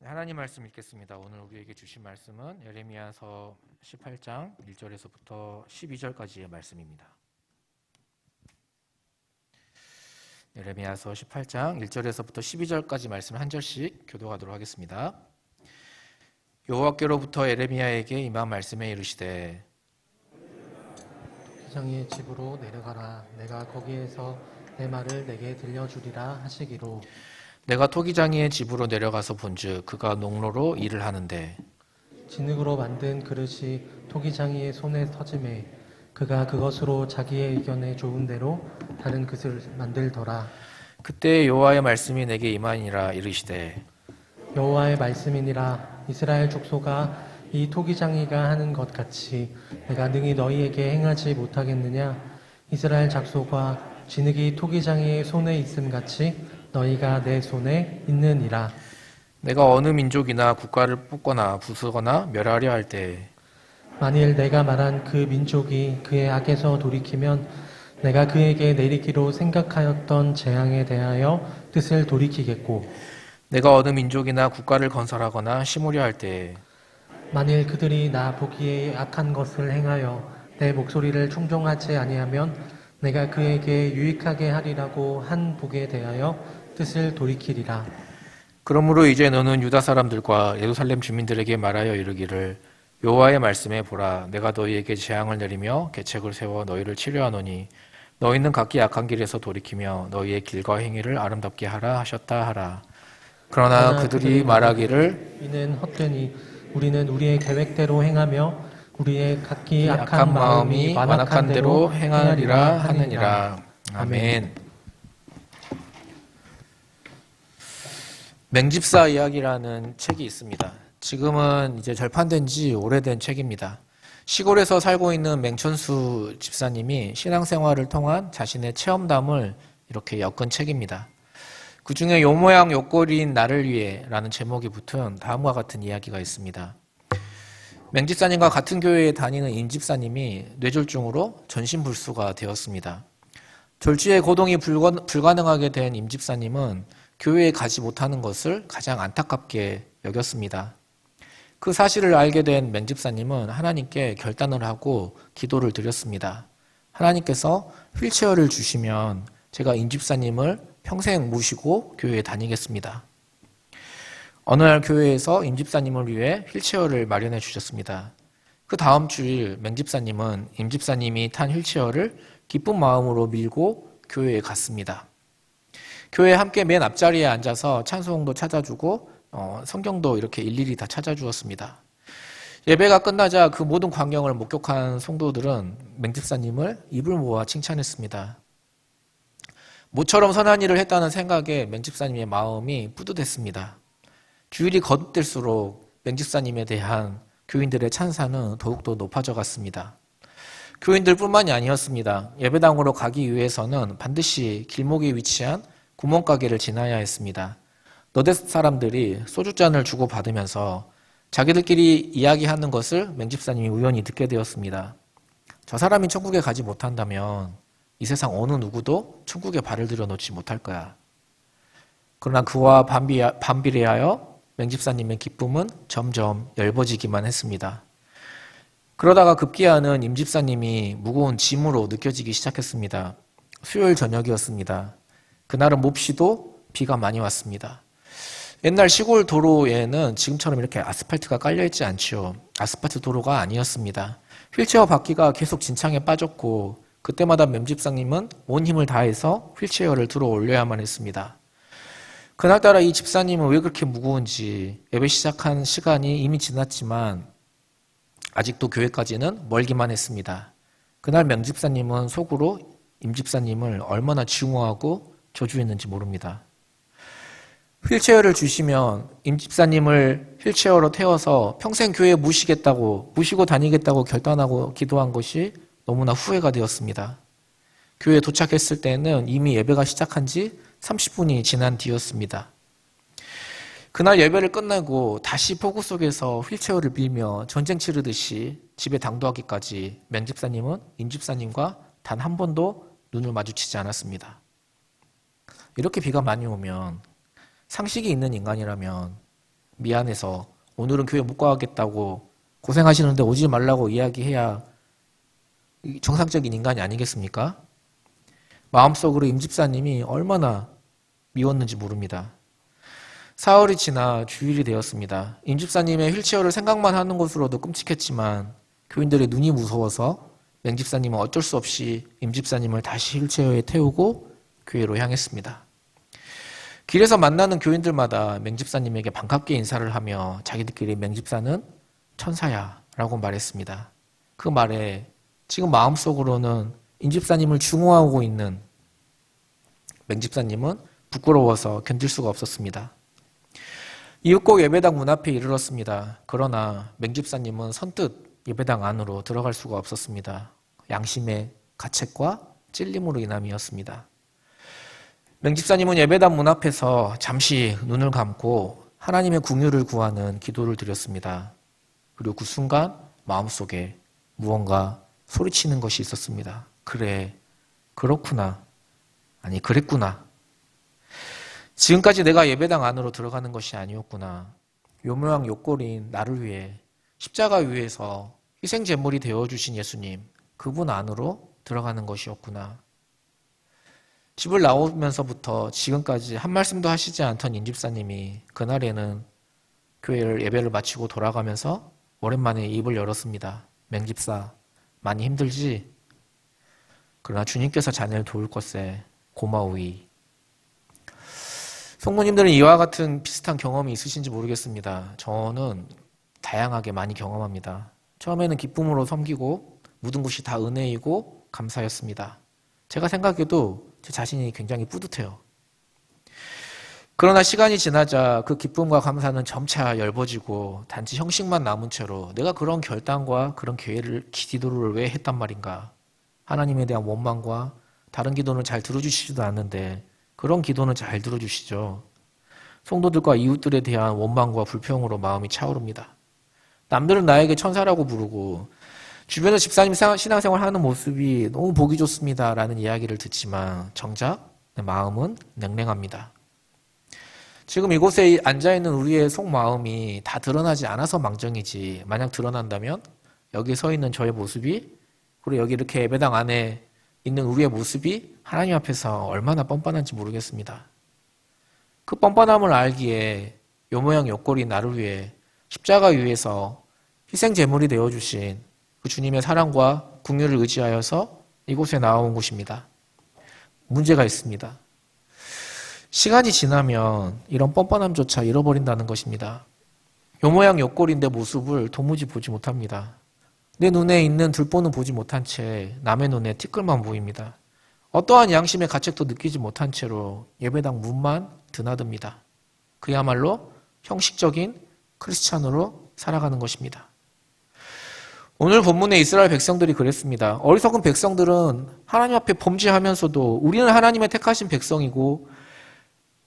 하나님 말씀 읽겠습니다. 오늘 우리에게 주신 말씀은 예레미야서 18장 1절에서부터 12절까지의 말씀입니다. 예레미야서 18장 1절에서부터 12절까지 말씀 한 절씩 교독하도록 하겠습니다. 여호와께로부터 예레미야에게 임한 말씀에 이르시되 토기장의 집으로 내려가라. 내가 거기에서 내 말을 내게 들려주리라 하시기로. 내가 토기장이의 집으로 내려가서 본즉 그가 농로로 일을 하는데 진흙으로 만든 그릇이 토기장이의 손에 터짐에 그가 그것으로 자기의 의견에 좋은 대로 다른 그릇을 만들더라. 그때 여호와의 말씀이 내게 임하니라 이르시되 여호와의 말씀이니라. 이스라엘 족속아, 이 토기장이가 하는 것 같이 내가 능히 너희에게 행하지 못하겠느냐? 이스라엘 족속아, 진흙이 토기장이의 손에 있음 같이 너희가 내 손에 있느니라. 내가 어느 민족이나 국가를 뽑거나 부수거나 멸하려 할 때 만일 내가 말한 그 민족이 그의 악에서 돌이키면 내가 그에게 내리기로 생각하였던 재앙에 대하여 뜻을 돌이키겠고, 내가 어느 민족이나 국가를 건설하거나 심으려 할 때 만일 그들이 나 보기에 악한 것을 행하여 내 목소리를 충종하지 아니하면 내가 그에게 유익하게 하리라고 한 복에 대하여 뜻을 돌이키리라. 그러므로 이제 너는 유다 사람들과 예루살렘 주민들에게 말하여 이르기를 여호와의 말씀에 보라 내가 너희에게 재앙을 내리며 계책을 세워 너희를 치료하노니 너희는 각기 악한 길에서 돌이키며 너희의 길과 행위를 아름답게 하라 하셨다 하라. 그러나 그들이 말하기를 이는 헛되니 우리는 우리의 계획대로 행하며 우리의 각기 악한 마음이 완악한 대로 행하리라 하느니라. 아멘. 맹집사 이야기라는 책이 있습니다. 지금은 이제 절판된 지 오래된 책입니다. 시골에서 살고 있는 맹천수 집사님이 신앙생활을 통한 자신의 체험담을 이렇게 엮은 책입니다. 그 중에 요 모양 요 꼴인 나를 위해 라는 제목이 붙은 다음과 같은 이야기가 있습니다. 맹집사님과 같은 교회에 다니는 임집사님이 뇌졸중으로 전신불수가 되었습니다. 졸지에 고동이 불가능하게 된 임집사님은 교회에 가지 못하는 것을 가장 안타깝게 여겼습니다. 그 사실을 알게 된 맹집사님은 하나님께 결단을 하고 기도를 드렸습니다. 하나님께서 휠체어를 주시면 제가 임집사님을 평생 모시고 교회에 다니겠습니다. 어느 날 교회에서 임집사님을 위해 휠체어를 마련해 주셨습니다. 그 다음 주일 맹집사님은 임집사님이 탄 휠체어를 기쁜 마음으로 밀고 교회에 갔습니다. 교회에 함께 맨 앞자리에 앉아서 찬송도 찾아주고 성경도 이렇게 일일이 다 찾아주었습니다. 예배가 끝나자 그 모든 광경을 목격한 성도들은 맹집사님을 입을 모아 칭찬했습니다. 모처럼 선한 일을 했다는 생각에 맹집사님의 마음이 뿌듯했습니다. 주일이 거듭될수록 맹집사님에 대한 교인들의 찬사는 더욱더 높아져 갔습니다. 교인들뿐만이 아니었습니다. 예배당으로 가기 위해서는 반드시 길목에 위치한 구멍가게를 지나야 했습니다. 너댓 사람들이 소주잔을 주고받으면서 자기들끼리 이야기하는 것을 맹집사님이 우연히 듣게 되었습니다. 저 사람이 천국에 가지 못한다면 이 세상 어느 누구도 천국에 발을 들여놓지 못할 거야. 그러나 그와 반비례하여 맹집사님의 기쁨은 점점 엷어지기만 했습니다. 그러다가 급기야는 임집사님이 무거운 짐으로 느껴지기 시작했습니다. 수요일 저녁이었습니다. 그날은 몹시도 비가 많이 왔습니다. 옛날 시골 도로에는 지금처럼 이렇게 아스팔트가 깔려있지 않지요. 아스팔트 도로가 아니었습니다. 휠체어 바퀴가 계속 진창에 빠졌고 그때마다 맹집사님은 온 힘을 다해서 휠체어를 들어 올려야만 했습니다. 그날따라 이 집사님은 왜 그렇게 무거운지 예배 시작한 시간이 이미 지났지만 아직도 교회까지는 멀기만 했습니다. 그날 맹집사님은 속으로 임집사님을 얼마나 증오하고 저주했는지 모릅니다. 휠체어를 주시면 임집사님을 휠체어로 태워서 평생 교회에 모시고 다니겠다고 결단하고 기도한 것이 너무나 후회가 되었습니다. 교회에 도착했을 때는 이미 예배가 시작한 지 30분이 지난 뒤였습니다. 그날 예배를 끝내고 다시 폭우 속에서 휠체어를 밀며 전쟁 치르듯이 집에 당도하기까지 맹집사님은 임집사님과 단 한 번도 눈을 마주치지 않았습니다. 이렇게 비가 많이 오면 상식이 있는 인간이라면 미안해서 오늘은 교회 못 가겠다고 고생하시는데 오지 말라고 이야기해야 정상적인 인간이 아니겠습니까? 마음속으로 임 집사님이 얼마나 미웠는지 모릅니다. 사흘이 지나 주일이 되었습니다. 임 집사님의 휠체어를 생각만 하는 것으로도 끔찍했지만 교인들의 눈이 무서워서 맹 집사님은 어쩔 수 없이 임 집사님을 다시 휠체어에 태우고 교회로 향했습니다. 길에서 만나는 교인들마다 맹 집사님에게 반갑게 인사를 하며 자기들끼리 맹 집사는 천사야 라고 말했습니다. 그 말에 지금 마음속으로는 임 집사님을 중호하고 있는 맹 집사님은 부끄러워서 견딜 수가 없었습니다. 이윽고 예배당 문 앞에 이르렀습니다. 그러나 맹 집사님은 선뜻 예배당 안으로 들어갈 수가 없었습니다. 양심의 가책과 찔림으로 인함이었습니다. 맹 집사님은 예배당 문 앞에서 잠시 눈을 감고 하나님의 긍휼을 구하는 기도를 드렸습니다. 그리고 그 순간 마음속에 무언가 소리치는 것이 있었습니다. 그래, 그렇구나. 아니, 그랬구나. 지금까지 내가 예배당 안으로 들어가는 것이 아니었구나. 요모양 요꼴인 나를 위해 십자가 위에서 희생 제물이 되어주신 예수님, 그분 안으로 들어가는 것이었구나. 집을 나오면서부터 지금까지 한 말씀도 하시지 않던 임 집사님이 그날에는 교회를 예배를 마치고 돌아가면서 오랜만에 입을 열었습니다. 맹 집사, 많이 힘들지? 그러나 주님께서 자네를 도울 것에 고마우이. 성도님들은 이와 같은 비슷한 경험이 있으신지 모르겠습니다. 저는 다양하게 많이 경험합니다. 처음에는 기쁨으로 섬기고 모든 것이 다 은혜이고 감사였습니다. 제가 생각해도 제 자신이 굉장히 뿌듯해요. 그러나 시간이 지나자 그 기쁨과 감사는 점차 엷어지고 단지 형식만 남은 채로 내가 그런 결단과 그런 기도를 왜 했단 말인가. 하나님에 대한 원망과 다른 기도는 잘 들어주시지도 않는데 그런 기도는 잘 들어주시죠. 성도들과 이웃들에 대한 원망과 불평으로 마음이 차오릅니다. 남들은 나에게 천사라고 부르고 주변에 집사님 신앙생활 하는 모습이 너무 보기 좋습니다 라는 이야기를 듣지만 정작 내 마음은 냉랭합니다. 지금 이곳에 앉아있는 우리의 속마음이 다 드러나지 않아서 망정이지 만약 드러난다면 여기 서 있는 저의 모습이 그리고 여기 이렇게 예배당 안에 있는 우리의 모습이 하나님 앞에서 얼마나 뻔뻔한지 모르겠습니다. 그 뻔뻔함을 알기에 요모양 요꼴이 나를 위해 십자가 위에서 희생 제물이 되어주신 그 주님의 사랑과 긍휼을 의지하여서 이곳에 나온 곳입니다. 문제가 있습니다. 시간이 지나면 이런 뻔뻔함조차 잃어버린다는 것입니다. 요모양 요꼴인데 모습을 도무지 보지 못합니다. 내 눈에 있는 들보는 보지 못한 채 남의 눈에 티끌만 보입니다. 어떠한 양심의 가책도 느끼지 못한 채로 예배당 문만 드나듭니다. 그야말로 형식적인 크리스찬으로 살아가는 것입니다. 오늘 본문의 이스라엘 백성들이 그랬습니다. 어리석은 백성들은 하나님 앞에 범죄하면서도 우리는 하나님의 택하신 백성이고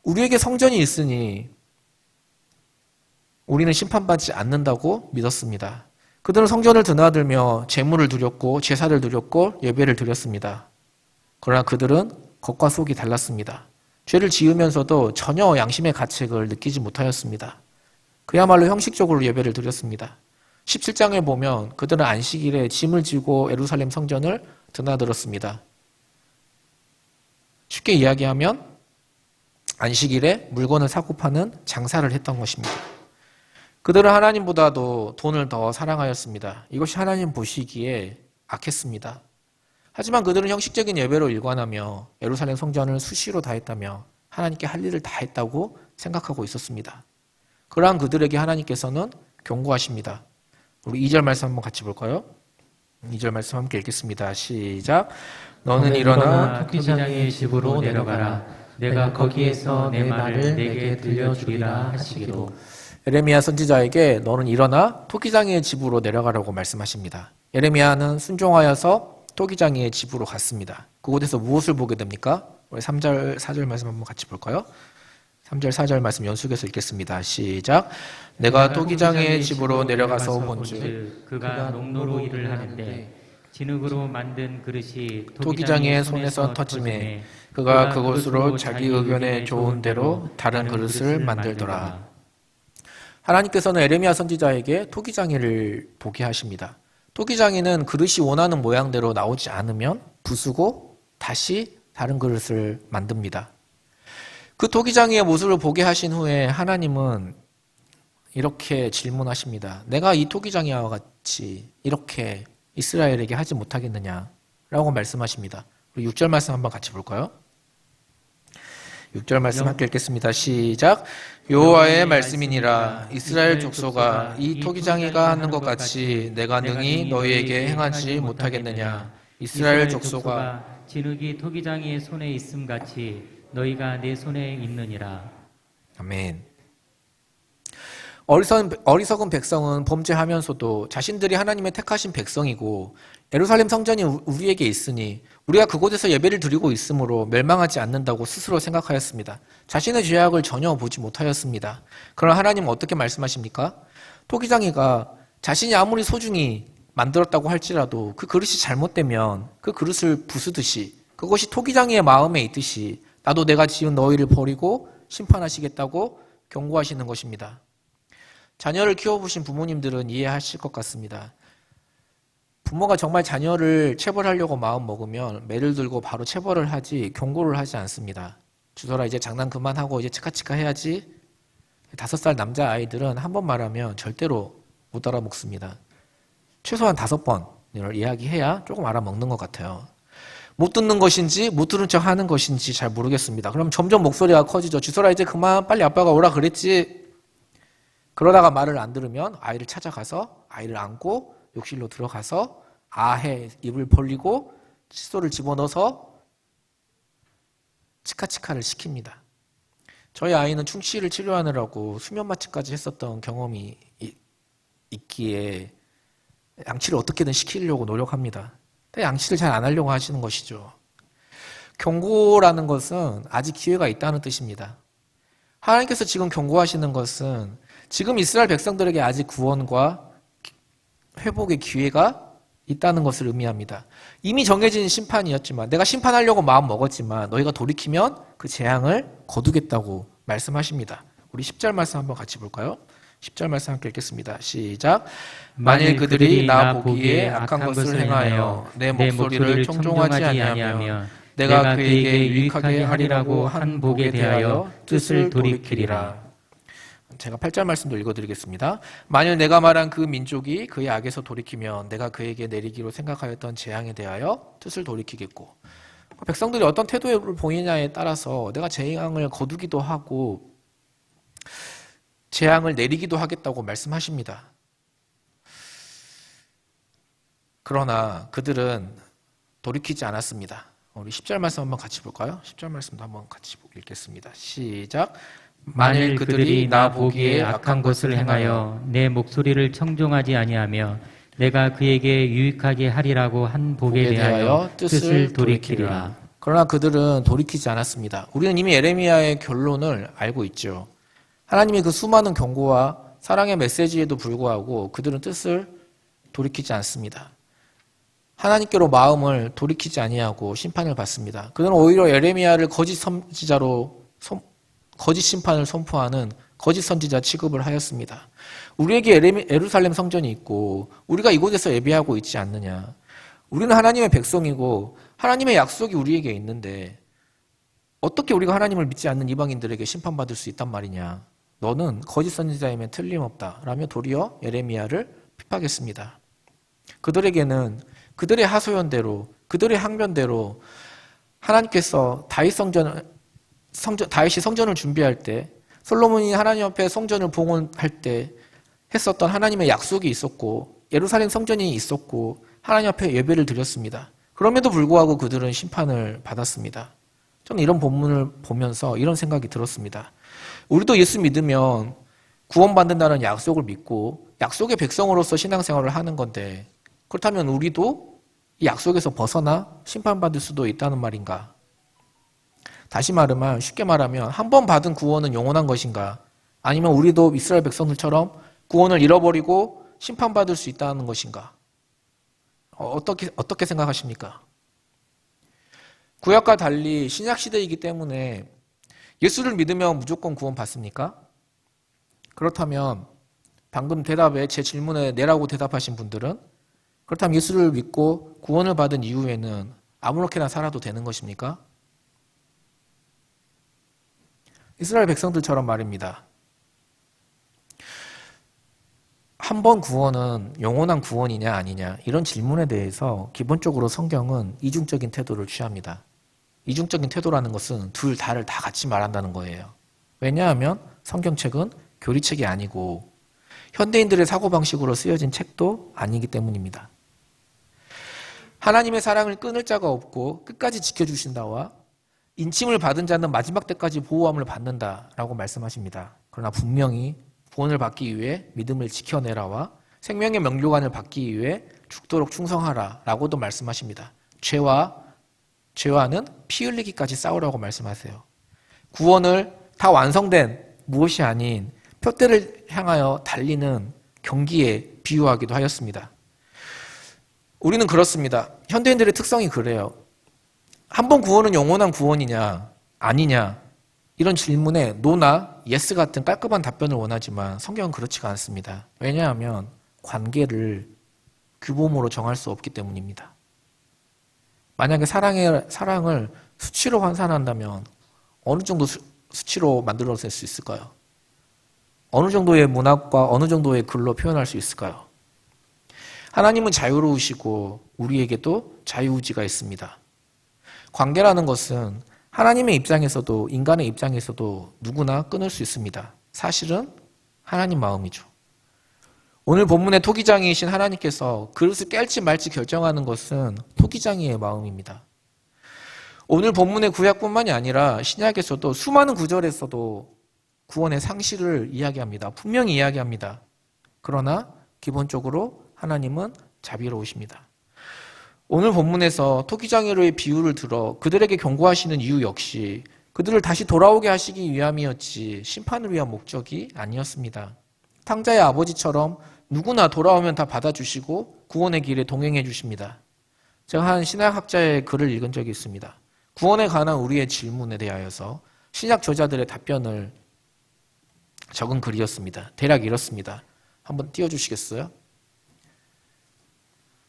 우리에게 성전이 있으니 우리는 심판받지 않는다고 믿었습니다. 그들은 성전을 드나들며 제물을 드렸고 제사를 드렸고 예배를 드렸습니다. 그러나 그들은 겉과 속이 달랐습니다. 죄를 지으면서도 전혀 양심의 가책을 느끼지 못하였습니다. 그야말로 형식적으로 예배를 드렸습니다. 17장에 보면 그들은 안식일에 짐을 지고 예루살렘 성전을 드나들었습니다. 쉽게 이야기하면 안식일에 물건을 사고 파는 장사를 했던 것입니다. 그들은 하나님보다도 돈을 더 사랑하였습니다. 이것이 하나님 보시기에 악했습니다. 하지만 그들은 형식적인 예배로 일관하며 예루살렘 성전을 수시로 다했다며 하나님께 할 일을 다 했다고 생각하고 있었습니다. 그러한 그들에게 하나님께서는 경고하십니다. 우리 2절 말씀 한번 같이 볼까요? 2절 말씀 함께 읽겠습니다. 시작. 너는 일어나 토기장의 집으로 내려가라. 내가 거기에서 내 말을 내게 들려주리라 하시기로. 예레미야 선지자에게 너는 일어나 토기장이의 집으로 내려가라고 말씀하십니다. 예레미야는 순종하여서 토기장이의 집으로 갔습니다. 그곳에서 무엇을 보게 됩니까? 우리 3절, 4절 말씀 한번 같이 볼까요? 3절, 4절 말씀 연속해서 읽겠습니다. 시작. 내가 토기장이의 집으로 내려가서 본즉 그가 농로로 일을 하는데 진흙으로 만든 그릇이 토기장이의 손에서 터짐에 그가 그것으로 자기 의견에 좋은 대로 다른 그릇을 만들더라. 하나님께서는 에레미야 선지자에게 토기장이를 보게 하십니다. 토기장이는 그릇이 원하는 모양대로 나오지 않으면 부수고 다시 다른 그릇을 만듭니다. 그 토기장이의 모습을 보게 하신 후에 하나님은 이렇게 질문하십니다. 내가 이 토기장이와 같이 이렇게 이스라엘에게 하지 못하겠느냐라고 말씀하십니다. 우리 6절 말씀 한번 같이 볼까요? 6절 말씀 함께 읽겠습니다. 시작. 여호와의 말씀이니라 이스라엘 족속아 이 토기장이가 하는 것 같이 내가 능히 너희에게 행하지 못하겠느냐. 이스라엘 족속아 진흙이 토기장이의 손에 있음 같이 너희가 내 손에 있느니라. 아멘. 어리석은 백성은 범죄하면서도 자신들이 하나님의 택하신 백성이고 예루살렘 성전이 우리에게 있으니 우리가 그곳에서 예배를 드리고 있으므로 멸망하지 않는다고 스스로 생각하였습니다. 자신의 죄악을 전혀 보지 못하였습니다. 그러나 하나님은 어떻게 말씀하십니까? 토기장이가 자신이 아무리 소중히 만들었다고 할지라도 그 그릇이 잘못되면 그 그릇을 부수듯이 그것이 토기장이의 마음에 있듯이 나도 내가 지은 너희를 버리고 심판하시겠다고 경고하시는 것입니다. 자녀를 키워보신 부모님들은 이해하실 것 같습니다. 부모가 정말 자녀를 체벌하려고 마음 먹으면 매를 들고 바로 체벌을 하지 경고를 하지 않습니다. 주서라 이제 장난 그만하고 이제 치카치카 해야지. 5살 남자아이들은 한 번 말하면 절대로 못 알아먹습니다. 최소한 5번을 이야기해야 조금 알아먹는 것 같아요. 못 듣는 것인지 못 들은 척 하는 것인지 잘 모르겠습니다. 그럼 점점 목소리가 커지죠. 주서라 이제 그만 빨리 아빠가 오라 그랬지. 그러다가 말을 안 들으면 아이를 찾아가서 아이를 안고 욕실로 들어가서 아해 입을 벌리고 칫솔을 집어넣어서 치카치카를 시킵니다. 저희 아이는 충치를 치료하느라고 수면 마취까지 했었던 경험이 있기에 양치를 어떻게든 시키려고 노력합니다. 근데 양치를 잘 안 하려고 하시는 것이죠. 경고라는 것은 아직 기회가 있다는 뜻입니다. 하나님께서 지금 경고하시는 것은 지금 이스라엘 백성들에게 아직 구원과 회복의 기회가 있다는 것을 의미합니다. 이미 정해진 심판이었지만 내가 심판하려고 마음 먹었지만 너희가 돌이키면 그 재앙을 거두겠다고 말씀하십니다. 우리 10절 말씀 한번 같이 볼까요? 10절 말씀 함께 읽겠습니다. 시작. 만일 그들이 나 보기에 악한 것을 행하여 내 목소리를 청종하지 아니하며 내가 그에게 유익하게 하리라고 한 복에 대하여 뜻을 돌이키리라. 제가 8절 말씀도 읽어드리겠습니다. 만일 내가 말한 그 민족이 그의 악에서 돌이키면 내가 그에게 내리기로 생각하였던 재앙에 대하여 뜻을 돌이키겠고 백성들이 어떤 태도를 보이냐에 따라서 내가 재앙을 거두기도 하고 재앙을 내리기도 하겠다고 말씀하십니다. 그러나 그들은 돌이키지 않았습니다. 우리 10절 말씀 한번 같이 볼까요? 10절 말씀도 한번 같이 읽겠습니다. 시작. 만일 그들이 나 보기에 악한 것을 행하여 내 목소리를 청종하지 아니하며 내가 그에게 유익하게 하리라고 한 복에 대하여 뜻을 돌이키리라. 그러나 그들은 돌이키지 않았습니다. 우리는 이미 에레미야의 결론을 알고 있죠. 하나님의 그 수많은 경고와 사랑의 메시지에도 불구하고 그들은 뜻을 돌이키지 않습니다. 하나님께로 마음을 돌이키지 아니하고 심판을 받습니다. 그들은 오히려 에레미야를 거짓 선지자로 거짓 심판을 선포하는 거짓 선지자 취급을 하였습니다. 우리에게 예루살렘 성전이 있고 우리가 이곳에서 예배하고 있지 않느냐. 우리는 하나님의 백성이고 하나님의 약속이 우리에게 있는데 어떻게 우리가 하나님을 믿지 않는 이방인들에게 심판받을 수 있단 말이냐. 너는 거짓 선지자이면 틀림없다 라며 도리어 예레미야를 핍박했습니다. 그들에게는 그들의 하소연대로 그들의 항변대로 하나님께서 다윗이 성전을 준비할 때 솔로몬이 하나님 앞에 성전을 봉헌할 때 했었던 하나님의 약속이 있었고 예루살렘 성전이 있었고 하나님 앞에 예배를 드렸습니다. 그럼에도 불구하고 그들은 심판을 받았습니다. 저는 이런 본문을 보면서 이런 생각이 들었습니다. 우리도 예수 믿으면 구원받는다는 약속을 믿고 약속의 백성으로서 신앙생활을 하는 건데 그렇다면 우리도 이 약속에서 벗어나 심판받을 수도 있다는 말인가? 다시 말하면 쉽게 말하면 한 번 받은 구원은 영원한 것인가? 아니면 우리도 이스라엘 백성들처럼 구원을 잃어버리고 심판받을 수 있다는 것인가? 어떻게 생각하십니까? 구약과 달리 신약 시대이기 때문에 예수를 믿으면 무조건 구원 받습니까? 그렇다면 방금 대답에 제 질문에 네라고 대답하신 분들은 그렇다면 예수를 믿고 구원을 받은 이후에는 아무렇게나 살아도 되는 것입니까? 이스라엘 백성들처럼 말입니다. 한 번 구원은 영원한 구원이냐 아니냐 이런 질문에 대해서 기본적으로 성경은 이중적인 태도를 취합니다. 이중적인 태도라는 것은 둘 다를 다 같이 말한다는 거예요. 왜냐하면 성경책은 교리책이 아니고 현대인들의 사고방식으로 쓰여진 책도 아니기 때문입니다. 하나님의 사랑을 끊을 자가 없고 끝까지 지켜주신다와 인침을 받은 자는 마지막 때까지 보호함을 받는다라고 말씀하십니다. 그러나 분명히 구원을 받기 위해 믿음을 지켜내라와 생명의 면류관을 받기 위해 죽도록 충성하라 라고도 말씀하십니다. 죄와는 피 흘리기까지 싸우라고 말씀하세요. 구원을 다 완성된 무엇이 아닌 표대를 향하여 달리는 경기에 비유하기도 하였습니다. 우리는 그렇습니다. 현대인들의 특성이 그래요. 한 번 구원은 영원한 구원이냐 아니냐 이런 질문에 노나 예스 같은 깔끔한 답변을 원하지만 성경은 그렇지가 않습니다. 왜냐하면 관계를 규범으로 정할 수 없기 때문입니다. 만약에 사랑을 수치로 환산한다면 어느 정도 수치로 만들어낼 수 있을까요? 어느 정도의 문학과 어느 정도의 글로 표현할 수 있을까요? 하나님은 자유로우시고 우리에게도 자유의지가 있습니다. 관계라는 것은 하나님의 입장에서도 인간의 입장에서도 누구나 끊을 수 있습니다. 사실은 하나님 마음이죠. 오늘 본문의 토기장이신 하나님께서 그릇을 깰지 말지 결정하는 것은 토기장이의 마음입니다. 오늘 본문의 구약뿐만이 아니라 신약에서도 수많은 구절에서도 구원의 상실을 이야기합니다. 분명히 이야기합니다. 그러나 기본적으로 하나님은 자비로우십니다. 오늘 본문에서 토기장이로의 비유를 들어 그들에게 경고하시는 이유 역시 그들을 다시 돌아오게 하시기 위함이었지 심판을 위한 목적이 아니었습니다. 탕자의 아버지처럼 누구나 돌아오면 다 받아주시고 구원의 길에 동행해 주십니다. 제가 한 신약학자의 글을 읽은 적이 있습니다. 구원에 관한 우리의 질문에 대하여서 신약 저자들의 답변을 적은 글이었습니다. 대략 이렇습니다. 한번 띄워주시겠어요?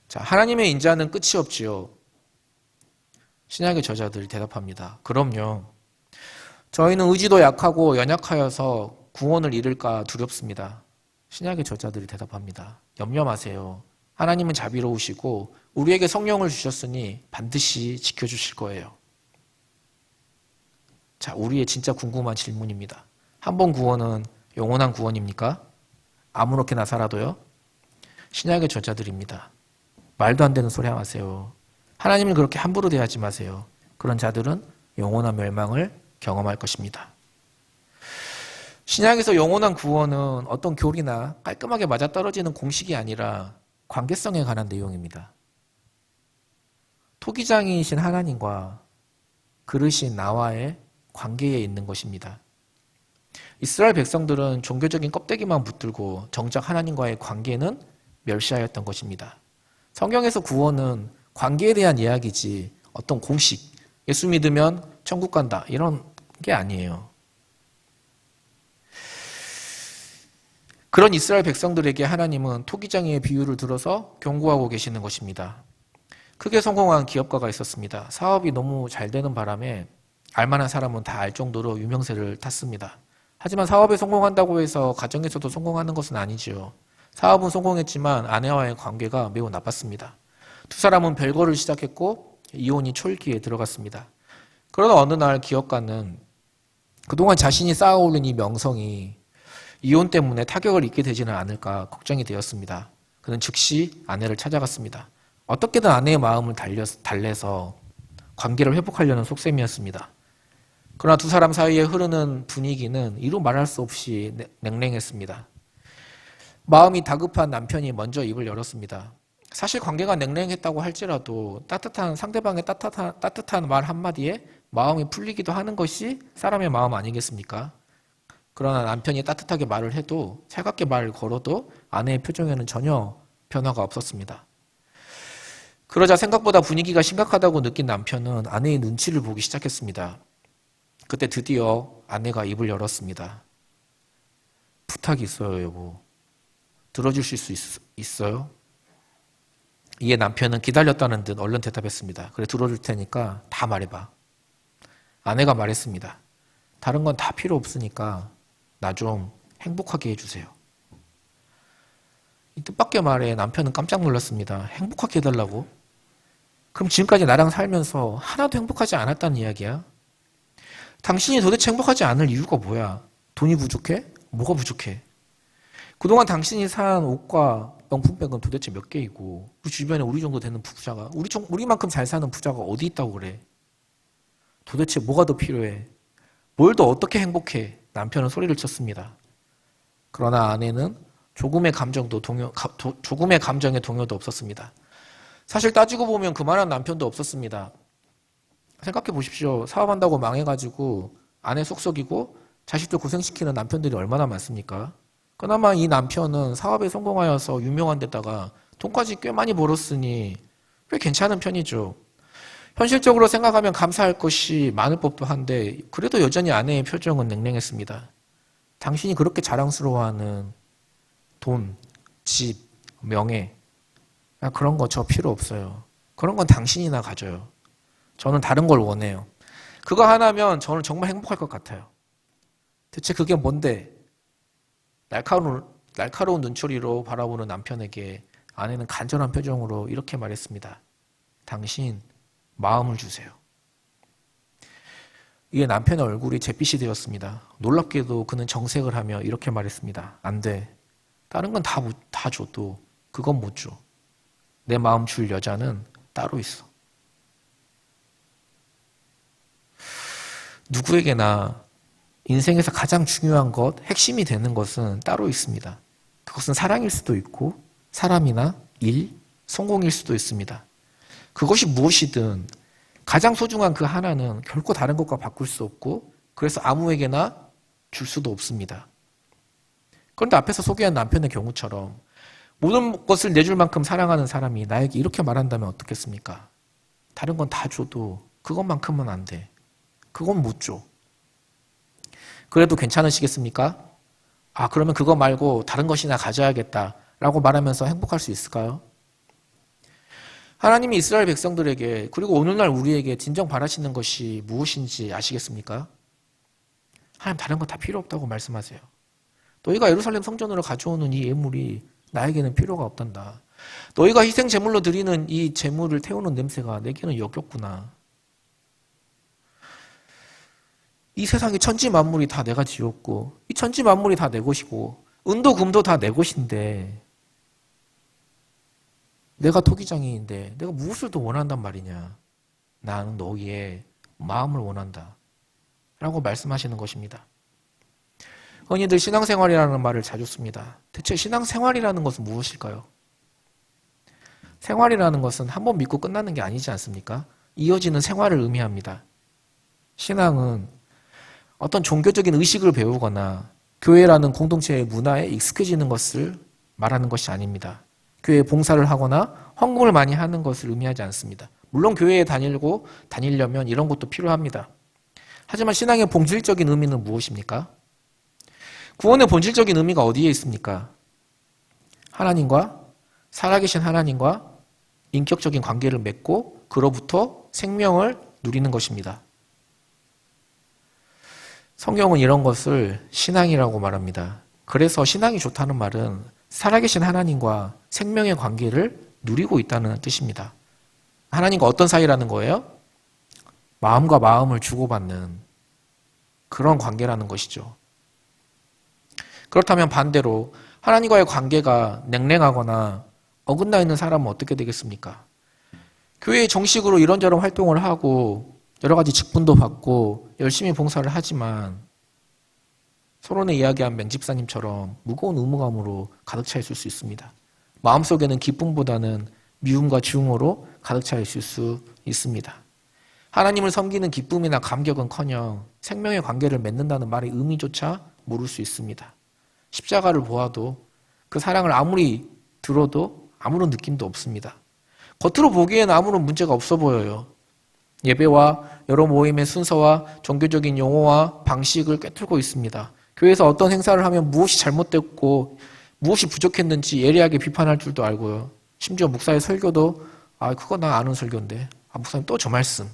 자, 하나님의 인자는 끝이 없지요. 신약의 저자들이 대답합니다. 그럼요. 저희는 의지도 약하고 연약하여서 구원을 잃을까 두렵습니다. 신약의 저자들이 대답합니다. 염려 마세요. 하나님은 자비로우시고 우리에게 성령을 주셨으니 반드시 지켜주실 거예요. 자, 우리의 진짜 궁금한 질문입니다. 한 번 구원은 영원한 구원입니까? 아무렇게나 살아도요? 신약의 저자들입니다. 말도 안 되는 소리 하세요. 하나님을 그렇게 함부로 대하지 마세요. 그런 자들은 영원한 멸망을 경험할 것입니다. 신약에서 영원한 구원은 어떤 교리나 깔끔하게 맞아떨어지는 공식이 아니라 관계성에 관한 내용입니다. 토기장이신 하나님과 그릇인 나와의 관계에 있는 것입니다. 이스라엘 백성들은 종교적인 껍데기만 붙들고 정작 하나님과의 관계는 멸시하였던 것입니다. 성경에서 구원은 관계에 대한 이야기지 어떤 공식, 예수 믿으면 천국 간다 이런 게 아니에요. 그런 이스라엘 백성들에게 하나님은 토기장이의 비유를 들어서 경고하고 계시는 것입니다. 크게 성공한 기업가가 있었습니다. 사업이 너무 잘 되는 바람에 알만한 사람은 다 알 정도로 유명세를 탔습니다. 하지만 사업에 성공한다고 해서 가정에서도 성공하는 것은 아니지요. 사업은 성공했지만 아내와의 관계가 매우 나빴습니다. 두 사람은 별거를 시작했고 이혼이 초읽기에 들어갔습니다. 그러나 어느 날 기업가는 그동안 자신이 쌓아올린 이 명성이 이혼 때문에 타격을 입게 되지는 않을까 걱정이 되었습니다. 그는 즉시 아내를 찾아갔습니다. 어떻게든 아내의 마음을 달래서 관계를 회복하려는 속셈이었습니다. 그러나 두 사람 사이에 흐르는 분위기는 이루 말할 수 없이 냉랭했습니다. 마음이 다급한 남편이 먼저 입을 열었습니다. 사실 관계가 냉랭했다고 할지라도 상대방의 따뜻한 말 한마디에 마음이 풀리기도 하는 것이 사람의 마음 아니겠습니까? 그러나 남편이 따뜻하게 말을 해도 살갑게 말을 걸어도 아내의 표정에는 전혀 변화가 없었습니다. 그러자 생각보다 분위기가 심각하다고 느낀 남편은 아내의 눈치를 보기 시작했습니다. 그때 드디어 아내가 입을 열었습니다. 부탁이 있어요, 여보. 들어주실 수 있어요? 이에 남편은 기다렸다는 듯 얼른 대답했습니다. 그래, 들어줄 테니까 다 말해봐. 아내가 말했습니다. 다른 건 다 필요 없으니까 나 좀 행복하게 해주세요. 이 뜻밖의 말에 남편은 깜짝 놀랐습니다. 행복하게 해달라고? 그럼 지금까지 나랑 살면서 하나도 행복하지 않았다는 이야기야? 당신이 도대체 행복하지 않을 이유가 뭐야? 돈이 부족해? 뭐가 부족해? 그동안 당신이 산 옷과 명품백은 도대체 몇 개이고, 우리 주변에 우리 정도 되는 부자가, 우리만큼 잘 사는 부자가 어디 있다고 그래? 도대체 뭐가 더 필요해? 뭘 더 어떻게 행복해? 남편은 소리를 쳤습니다. 그러나 아내는 조금의 감정에 동요도 없었습니다. 사실 따지고 보면 그만한 남편도 없었습니다. 생각해 보십시오. 사업한다고 망해가지고 아내 속썩이고 자식들 고생시키는 남편들이 얼마나 많습니까? 그나마 이 남편은 사업에 성공하여서 유명한 데다가 돈까지 꽤 많이 벌었으니 꽤 괜찮은 편이죠. 현실적으로 생각하면 감사할 것이 많을 법도 한데 그래도 여전히 아내의 표정은 냉랭했습니다. 당신이 그렇게 자랑스러워하는 돈, 집, 명예, 그런 거 저 필요 없어요. 그런 건 당신이나 가져요. 저는 다른 걸 원해요. 그거 하나면 저는 정말 행복할 것 같아요. 대체 그게 뭔데? 날카로운 눈초리로 바라보는 남편에게 아내는 간절한 표정으로 이렇게 말했습니다. 당신 마음을 주세요. 이에 남편의 얼굴이 잿빛이 되었습니다. 놀랍게도 그는 정색을 하며 이렇게 말했습니다. 안 돼. 다른 건 다 줘도 그건 못 줘. 내 마음 줄 여자는 따로 있어. 누구에게나 인생에서 가장 중요한 것, 핵심이 되는 것은 따로 있습니다. 그것은 사랑일 수도 있고 사람이나 일, 성공일 수도 있습니다. 그것이 무엇이든 가장 소중한 그 하나는 결코 다른 것과 바꿀 수 없고 그래서 아무에게나 줄 수도 없습니다. 그런데 앞에서 소개한 남편의 경우처럼 모든 것을 내줄 만큼 사랑하는 사람이 나에게 이렇게 말한다면 어떻겠습니까? 다른 건 다 줘도 그것만큼은 안 돼. 그건 못 줘. 그래도 괜찮으시겠습니까? 그러면 그거 말고 다른 것이나 가져야겠다라고 말하면서 행복할 수 있을까요? 하나님이 이스라엘 백성들에게 그리고 오늘날 우리에게 진정 바라시는 것이 무엇인지 아시겠습니까? 하나님 다른 거 다 필요 없다고 말씀하세요. 너희가 예루살렘 성전으로 가져오는 이 예물이 나에게는 필요가 없단다. 너희가 희생 제물로 드리는 이 제물을 태우는 냄새가 내게는 역겹구나. 이 세상의 천지 만물이 다 내가 지었고 이 천지 만물이 다 내 것이고 은도 금도 다 내 것인데 내가 토기장이인데 내가 무엇을 더 원한단 말이냐. 나는 너희의 마음을 원한다. 라고 말씀하시는 것입니다. 흔히들 신앙생활이라는 말을 자주 씁니다. 대체 신앙생활이라는 것은 무엇일까요? 생활이라는 것은 한 번 믿고 끝나는 게 아니지 않습니까? 이어지는 생활을 의미합니다. 신앙은 어떤 종교적인 의식을 배우거나 교회라는 공동체의 문화에 익숙해지는 것을 말하는 것이 아닙니다. 교회에 봉사를 하거나 헌금을 많이 하는 것을 의미하지 않습니다. 물론 교회에 다니려면 이런 것도 필요합니다. 하지만 신앙의 본질적인 의미는 무엇입니까? 구원의 본질적인 의미가 어디에 있습니까? 살아계신 하나님과 인격적인 관계를 맺고 그로부터 생명을 누리는 것입니다. 성경은 이런 것을 신앙이라고 말합니다. 그래서 신앙이 좋다는 말은 살아계신 하나님과 생명의 관계를 누리고 있다는 뜻입니다. 하나님과 어떤 사이라는 거예요? 마음과 마음을 주고받는 그런 관계라는 것이죠. 그렇다면 반대로 하나님과의 관계가 냉랭하거나 어긋나 있는 사람은 어떻게 되겠습니까? 교회에 정식으로 이런저런 활동을 하고 여러 가지 직분도 받고 열심히 봉사를 하지만 서론에 이야기한 맹집사님처럼 무거운 의무감으로 가득 차 있을 수 있습니다. 마음속에는 기쁨보다는 미움과 증오로 가득 차 있을 수 있습니다. 하나님을 섬기는 기쁨이나 감격은커녕 생명의 관계를 맺는다는 말의 의미조차 모를 수 있습니다. 십자가를 보아도 그 사랑을 아무리 들어도 아무런 느낌도 없습니다. 겉으로 보기에는 아무런 문제가 없어 보여요. 예배와 여러 모임의 순서와 종교적인 용어와 방식을 꿰뚫고 있습니다. 교회에서 어떤 행사를 하면 무엇이 잘못됐고 무엇이 부족했는지 예리하게 비판할 줄도 알고요. 심지어 목사의 설교도 그거 나 아는 설교인데 목사님 또 저 말씀.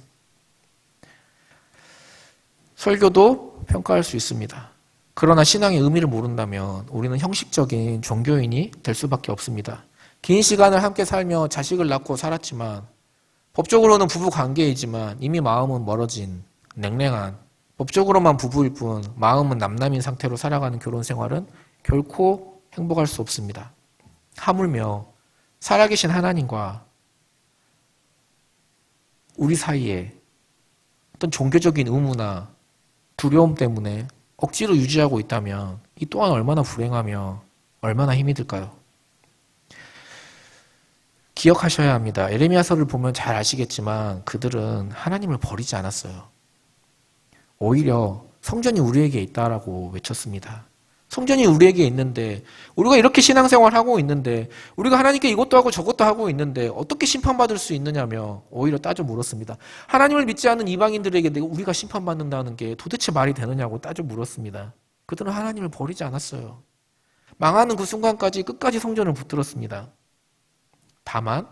설교도 평가할 수 있습니다. 그러나 신앙의 의미를 모른다면 우리는 형식적인 종교인이 될 수밖에 없습니다. 긴 시간을 함께 살며 자식을 낳고 살았지만 법적으로는 부부 관계이지만 이미 마음은 멀어진 냉랭한 법적으로만 부부일 뿐 마음은 남남인 상태로 살아가는 결혼 생활은 결코 행복할 수 없습니다. 하물며 살아계신 하나님과 우리 사이에 어떤 종교적인 의무나 두려움 때문에 억지로 유지하고 있다면 이 또한 얼마나 불행하며 얼마나 힘이 들까요? 기억하셔야 합니다. 에레미야서를 보면 잘 아시겠지만 그들은 하나님을 버리지 않았어요. 오히려 성전이 우리에게 있다라고 외쳤습니다. 성전이 우리에게 있는데 우리가 이렇게 신앙생활을 하고 있는데 우리가 하나님께 이것도 하고 저것도 하고 있는데 어떻게 심판받을 수 있느냐며 오히려 따져 물었습니다. 하나님을 믿지 않는 이방인들에게 우리가 심판받는다는 게 도대체 말이 되느냐고 따져 물었습니다. 그들은 하나님을 버리지 않았어요. 망하는 그 순간까지 끝까지 성전을 붙들었습니다. 다만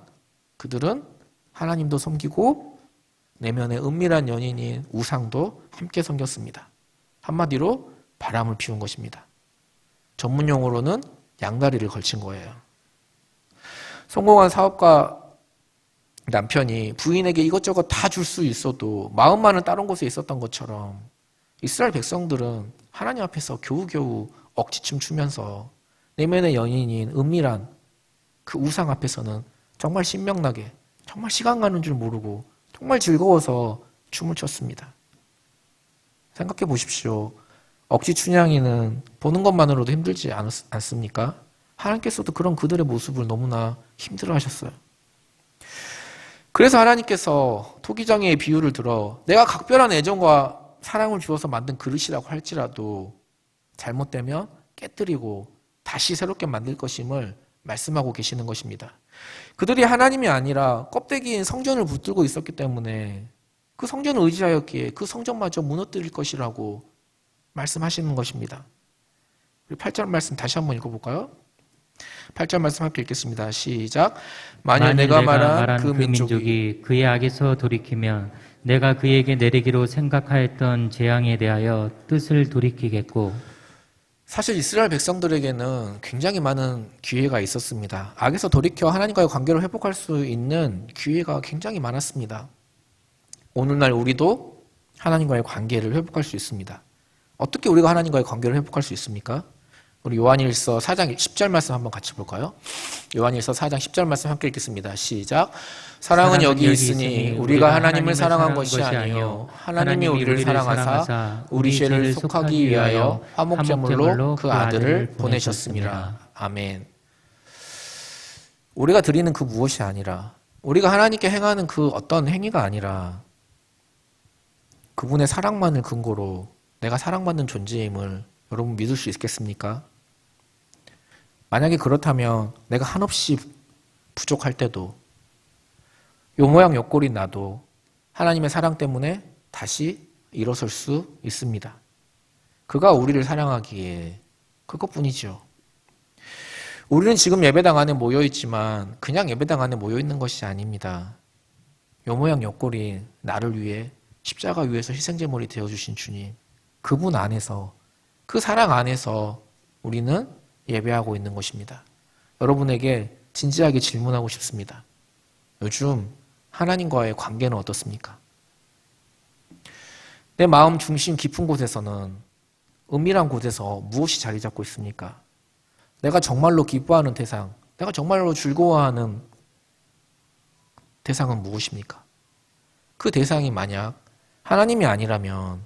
그들은 하나님도 섬기고 내면의 은밀한 연인인 우상도 함께 섬겼습니다. 한마디로 바람을 피운 것입니다. 전문 용어로는 양다리를 걸친 거예요. 성공한 사업가 남편이 부인에게 이것저것 다 줄 수 있어도 마음만은 다른 곳에 있었던 것처럼 이스라엘 백성들은 하나님 앞에서 겨우겨우 억지춤 추면서 내면의 연인인 은밀한 그 우상 앞에서는 정말 신명나게 정말 시간 가는 줄 모르고 정말 즐거워서 춤을 췄습니다. 생각해 보십시오. 억지 춘향이는 보는 것만으로도 힘들지 않습니까? 하나님께서도 그런 그들의 모습을 너무나 힘들어 하셨어요. 그래서 하나님께서 토기장애의 비유를 들어 내가 각별한 애정과 사랑을 주어서 만든 그릇이라고 할지라도 잘못되면 깨뜨리고 다시 새롭게 만들 것임을 말씀하고 계시는 것입니다. 그들이 하나님이 아니라 껍데기인 성전을 붙들고 있었기 때문에 그 성전을 의지하였기에 그 성전마저 무너뜨릴 것이라고 말씀하시는 것입니다. 우리 8절 말씀 다시 한번 읽어볼까요? 8절 말씀 함께 읽겠습니다. 시작. 만일 내가 말한 그 민족이 그의 악에서 돌이키면 내가 그에게 내리기로 생각하였던 재앙에 대하여 뜻을 돌이키겠고. 사실 이스라엘 백성들에게는 굉장히 많은 기회가 있었습니다. 악에서 돌이켜 하나님과의 관계를 회복할 수 있는 기회가 굉장히 많았습니다. 오늘날 우리도 하나님과의 관계를 회복할 수 있습니다. 어떻게 우리가 하나님과의 관계를 회복할 수 있습니까? 우리 요한일서 4장 10절 말씀 한번 같이 볼까요? 요한일서 4장 10절 말씀 함께 읽겠습니다. 시작. 사랑은 여기 있으니 우리가 하나님을 사랑한 것이 아니요 하나님이 우리를 사랑하사 우리 죄를 속하기 위하여 화목제물로 그 아들을 보내셨습니다. 아멘. 우리가 드리는 그 무엇이 아니라 우리가 하나님께 행하는 그 어떤 행위가 아니라 그분의 사랑만을 근거로 내가 사랑받는 존재임을 여러분 믿을 수 있겠습니까? 만약에 그렇다면 내가 한없이 부족할 때도 요 모양 요 꼴인 나도 하나님의 사랑 때문에 다시 일어설 수 있습니다. 그가 우리를 사랑하기에 그것뿐이죠. 우리는 지금 예배당 안에 모여있지만 그냥 예배당 안에 모여있는 것이 아닙니다. 요 모양 요 꼴인 나를 위해 십자가 위에서 희생제물이 되어주신 주님, 그분 안에서 그 사랑 안에서 우리는 예배하고 있는 것입니다. 여러분에게 진지하게 질문하고 싶습니다. 요즘 하나님과의 관계는 어떻습니까? 내 마음 중심 깊은 곳에서는 은밀한 곳에서 무엇이 자리 잡고 있습니까? 내가 정말로 기뻐하는 대상, 내가 정말로 즐거워하는 대상은 무엇입니까? 그 대상이 만약 하나님이 아니라면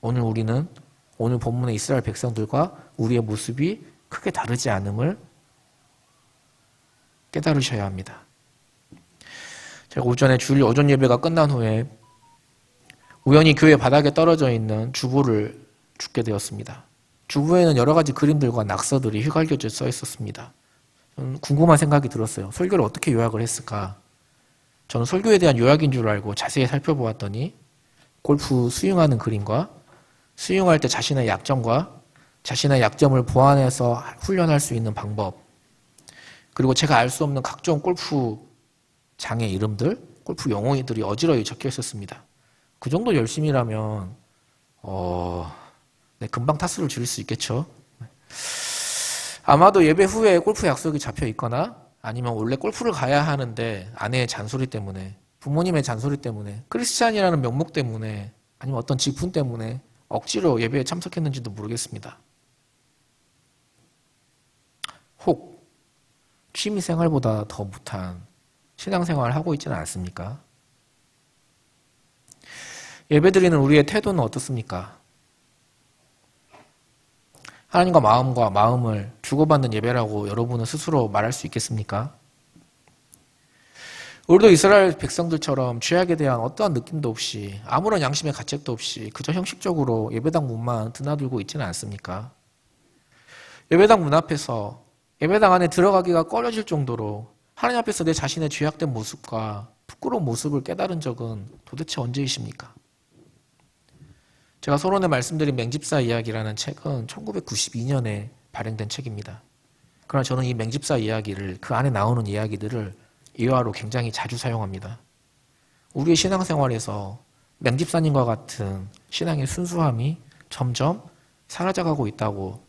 오늘 본문의 이스라엘 백성들과 우리의 모습이 크게 다르지 않음을 깨달으셔야 합니다. 제가 오전에 주일 오전 예배가 끝난 후에 우연히 교회 바닥에 떨어져 있는 주보를 줍게 되었습니다. 주보에는 여러 가지 그림들과 낙서들이 휘갈겨져 써 있었습니다. 저는 궁금한 생각이 들었어요. 설교를 어떻게 요약을 했을까? 저는 설교에 대한 요약인 줄 알고 자세히 살펴보았더니 골프 스윙하는 그림과 스윙할 때 자신의 약점과 자신의 약점을 보완해서 훈련할 수 있는 방법, 그리고 제가 알 수 없는 각종 골프 장의 이름들, 골프 용어들이 어지러이 적혀 있었습니다. 그 정도 열심이라면 네, 금방 타수를 줄일 수 있겠죠. 아마도 예배 후에 골프 약속이 잡혀 있거나 아니면 원래 골프를 가야 하는데 아내의 잔소리 때문에, 부모님의 잔소리 때문에, 크리스찬이라는 명목 때문에, 아니면 어떤 직분 때문에 억지로 예배에 참석했는지도 모르겠습니다. 혹 취미생활보다 더 못한 신앙생활을 하고 있지는 않습니까? 예배드리는 우리의 태도는 어떻습니까? 하나님과 마음을 주고받는 예배라고 여러분은 스스로 말할 수 있겠습니까? 우리도 이스라엘 백성들처럼 죄악에 대한 어떠한 느낌도 없이 아무런 양심의 가책도 없이 그저 형식적으로 예배당 문만 드나들고 있지는 않습니까? 예배당 문 앞에서 예배당 안에 들어가기가 꺼려질 정도로 하나님 앞에서 내 자신의 죄악된 모습과 부끄러운 모습을 깨달은 적은 도대체 언제이십니까? 제가 서론에 말씀드린 맹집사 이야기라는 책은 1992년에 발행된 책입니다. 그러나 저는 이 맹집사 이야기를, 그 안에 나오는 이야기들을 예화로 굉장히 자주 사용합니다. 우리의 신앙생활에서 맹집사님과 같은 신앙의 순수함이 점점 사라져가고 있다고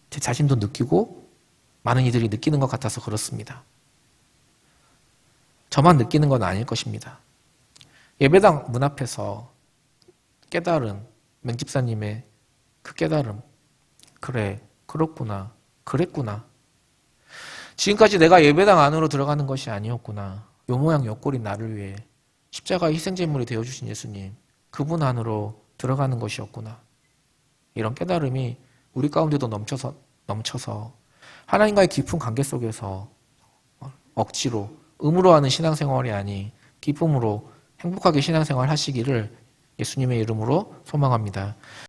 제 자신도 느끼고 많은 이들이 느끼는 것 같아서 그렇습니다. 저만 느끼는 건 아닐 것입니다. 예배당 문 앞에서 깨달은 맹집사님의 그 깨달음, 그래, 그렇구나, 그랬구나. 지금까지 내가 예배당 안으로 들어가는 것이 아니었구나. 요 모양 요 꼴인 나를 위해 십자가의 희생제물이 되어주신 예수님, 그분 안으로 들어가는 것이었구나. 이런 깨달음이 우리 가운데도 넘쳐서 하나님과의 깊은 관계 속에서 억지로, 의무로 하는 신앙생활이 아닌 기쁨으로 행복하게 신앙생활 하시기를 예수님의 이름으로 소망합니다.